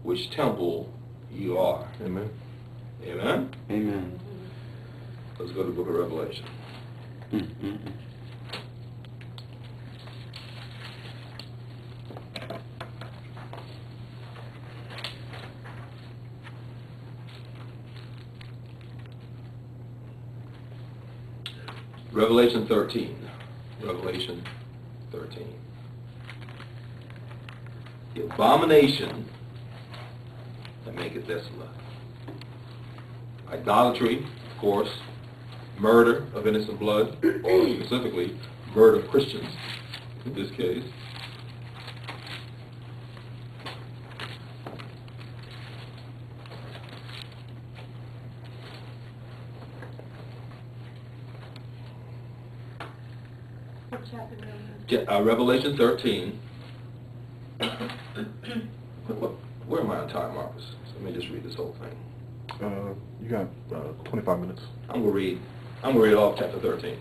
which temple you are. Amen. Amen? Amen. Let's go to the book of Revelation. Revelation 13. Revelation 13. The abomination that maketh desolate. Idolatry, of course. Murder of innocent blood, or specifically, murder of Christians, in this case. What chapter? Revelation 13. Where am I on time, Marcus? So let me just read this whole thing. You got 25 minutes. I'm going to read all of chapter 13.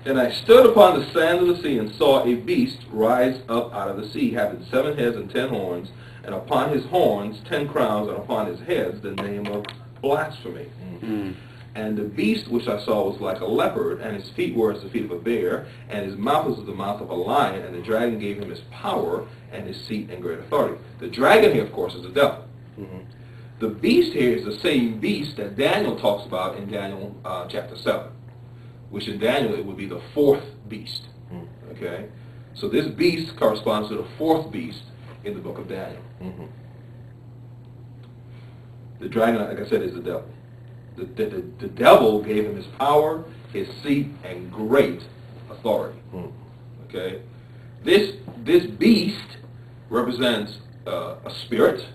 And I stood upon the sand of the sea and saw a beast rise up out of the sea, having 7 heads and 10 horns, and upon his horns 10 crowns, and upon his heads the name of blasphemy. Mm. And the beast which I saw was like a leopard, and his feet were as the feet of a bear, and his mouth was as the mouth of a lion, and the dragon gave him his power and his seat and great authority. The dragon here, of course, is the devil. Mm-hmm. The beast here is the same beast that Daniel talks about in Daniel chapter 7, which in Daniel it would be the 4th beast. Okay? So this beast corresponds to the 4th beast in the book of Daniel. Mm-hmm. The dragon, like I said, is the devil. The devil gave him his power, his seat, and great authority. Okay? This beast represents a spirit,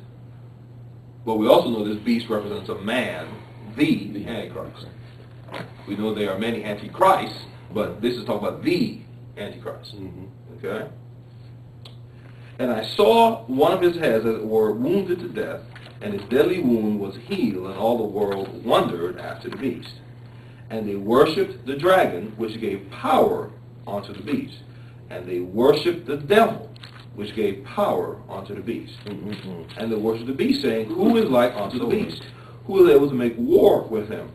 but we also know this beast represents a man, the Antichrist. We know there are many Antichrists, but this is talking about the Antichrist. Okay? And I saw one of his heads, as it were, wounded to death, and his deadly wound was healed, and all the world wondered after the beast. And they worshipped the dragon, which gave power unto the beast. And they worshipped the devil, which gave power unto the beast. And they worshipped the beast, saying, Who is like unto the beast? Who is able to make war with him?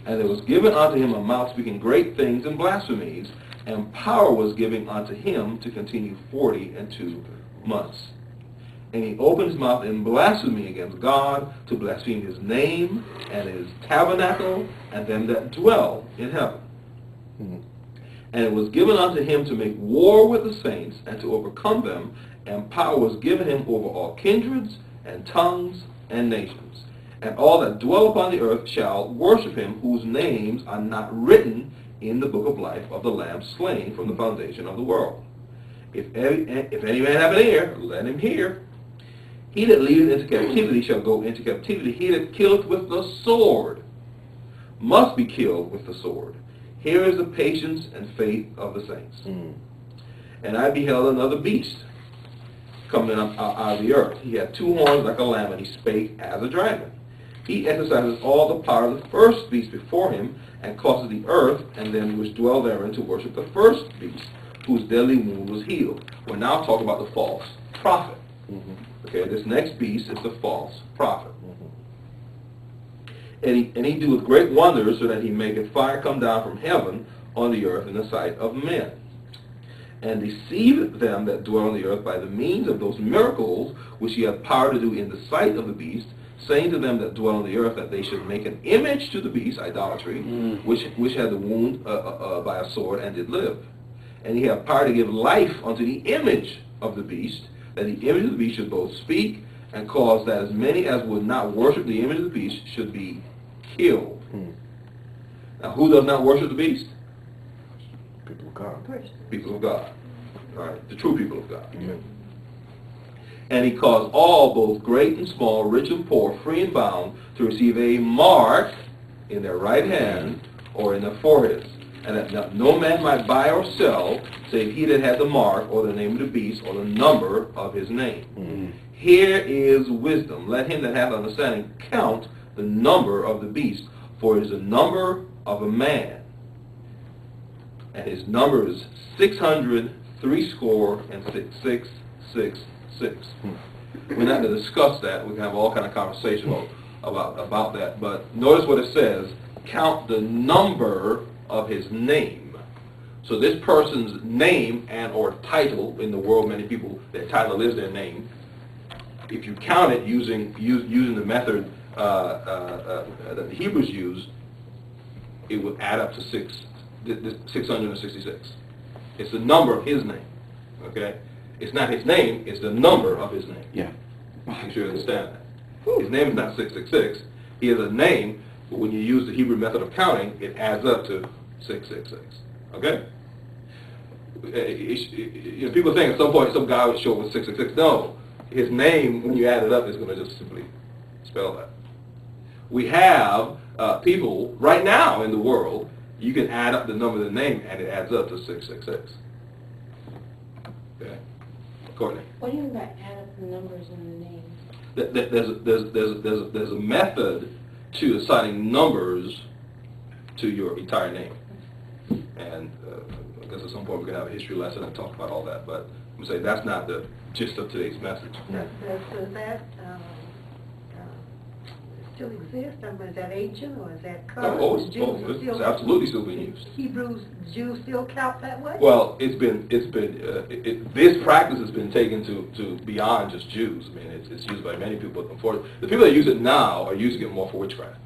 And there was given unto him a mouth speaking great things and blasphemies, and power was given unto him to continue 42 months. And he opened his mouth in blasphemy against God, to blaspheme his name, and his tabernacle, and them that dwell in heaven. And it was given unto him to make war with the saints, and to overcome them, and power was given him over all kindreds, and tongues, and nations. And all that dwell upon the earth shall worship him, whose names are not written in the book of life of the Lamb slain from the foundation of the world. If any man have an ear, let him hear. He that leadeth into captivity shall go into captivity. He that killeth with the sword must be killed with the sword. Here is the patience and faith of the saints. And I beheld another beast coming up out of the earth. He had 2 horns like a lamb, and he spake as a dragon. He exercises all the power of the first beast before him, and causes the earth and them which dwell therein to worship the first beast, whose deadly wound was healed. We're now talking about the false prophet. Okay, this next beast is the false prophet. And he doeth great wonders, so that he maketh fire come down from heaven on the earth in the sight of men, and deceiveth them that dwell on the earth by the means of those miracles which he hath power to do in the sight of the beast, saying to them that dwell on the earth that they should make an image to the beast, idolatry, which had the wound by a sword and did live. And he hath power to give life unto the image of the beast, that the image of the beast should both speak, and cause that as many as would not worship the image of the beast should be killed. Now, who does not worship the beast? People of God. People of God. All right, the true people of God. And he caused all, both great and small, rich and poor, free and bound, to receive a mark in their right hand or in their foreheads, and that no man might buy or sell, save he that had the mark, or the name of the beast, or the number of his name. Here is wisdom. Let him that hath understanding count the number of the beast, for it is the number of a man, and his number is 666. 666. We're not going to discuss that. We can have all kind of conversation about that. But notice what it says, count the number of his name. So this person's name and or title, in the world many people, their title is their name. If you count it using the method that the Hebrews used, it would add up to 666. It's the number of his name. Okay? It's not his name, it's the number of his name. Yeah. Make sure you understand that. His name is not 666. He has a name, but when you use the Hebrew method of counting, it adds up to 666. Okay? People think at some point some guy would show up with 666. No. His name, when you add it up, is going to just simply spell that. We have people right now in the world, you can add up the number of the name and it adds up to 666. Okay? Courtney. What do you mean by add up the numbers in the names? There's a method to assigning numbers to your entire name. And I guess at some point we're going to have a history lesson and talk about all that. But I'm going to say that's not the gist of today's message. Does that still exist? I mean, is that ancient or is that current? It's absolutely still being used. Jews still count that way? Well, this practice has been taken to beyond just Jews. I mean, it's used by many people. But unfortunately, the people that use it now are using it more for witchcraft.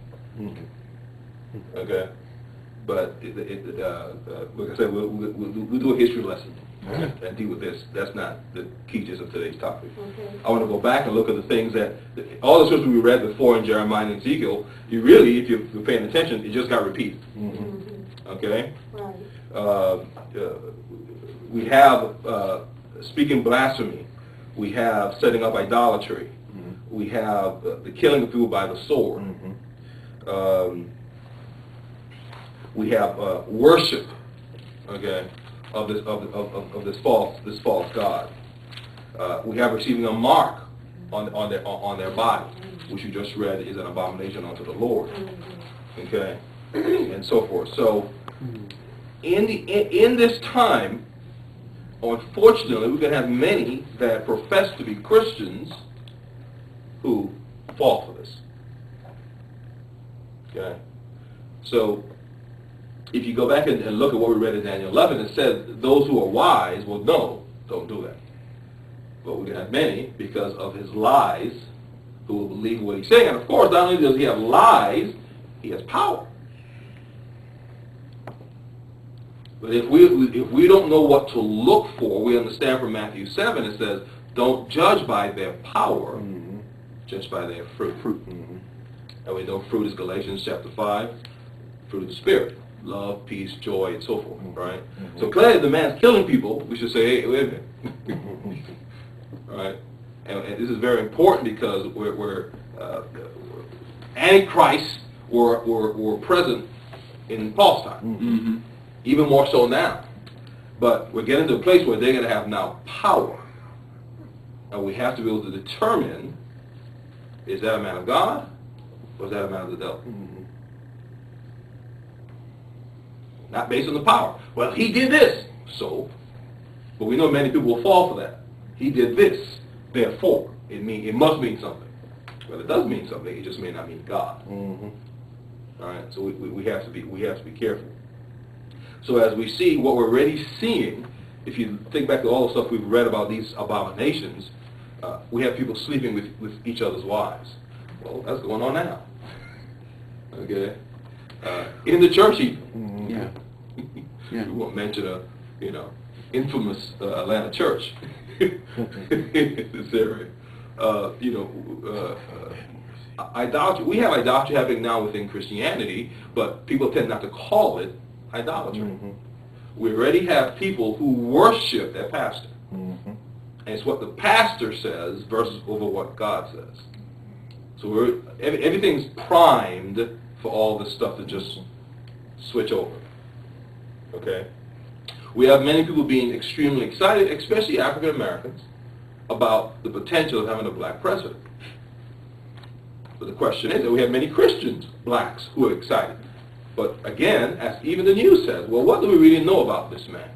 Okay, but like I said, we'll do a history lesson and deal with this. That's not the key gist of today's topic. Okay. I want to go back and look at the things that all the scriptures we read before in Jeremiah and Ezekiel. You really, if you're paying attention, it just got repeated. Okay. Right. We have speaking blasphemy. We have setting up idolatry. We have the killing of people by the sword. We have worship, okay, of this false god. We have receiving a mark on their body, which you just read is an abomination unto the Lord, okay, and so forth. So, in this time, unfortunately, we're going to have many that profess to be Christians who fall for this. Okay, so if you go back and look at what we read in Daniel 11, it said those who are wise will know, don't do that. But we're going to have many, because of his lies, who will believe what he's saying. And of course, not only does he have lies, he has power. But if we don't know what to look for, we understand from Matthew 7, it says, don't judge by their power, judge by their fruit. And we know fruit is Galatians chapter 5, fruit of the Spirit. Love, peace, joy, and so forth, right? So clearly the man's killing people, we should say, hey, wait a minute. Right? And this is very important because we're Antichrists were present in Paul's time. Even more so now. But we're getting to a place where they're going to have now power. And we have to be able to determine, is that a man of God or is that a man of the devil? Not based on the power. Well, he did this, so. But we know many people will fall for that. He did this, therefore. It must mean something. Well, it does mean something. It just may not mean God. All right. So we have to be careful. So as we see what we're already seeing, if you think back to all the stuff we've read about these abominations, we have people sleeping with each other's wives. Well, that's going on now. Okay. In the church even. We won't mention a, infamous Atlanta church in this area. Idolatry. We have idolatry happening now within Christianity, but people tend not to call it idolatry. We already have people who worship their pastor. And it's what the pastor says versus over what God says. So everything's primed for all this stuff to just switch over. Okay? We have many people being extremely excited, especially African Americans, about the potential of having a black president. But the question is that we have many Christians, blacks, who are excited. But again, as even the news says, well, what do we really know about this man?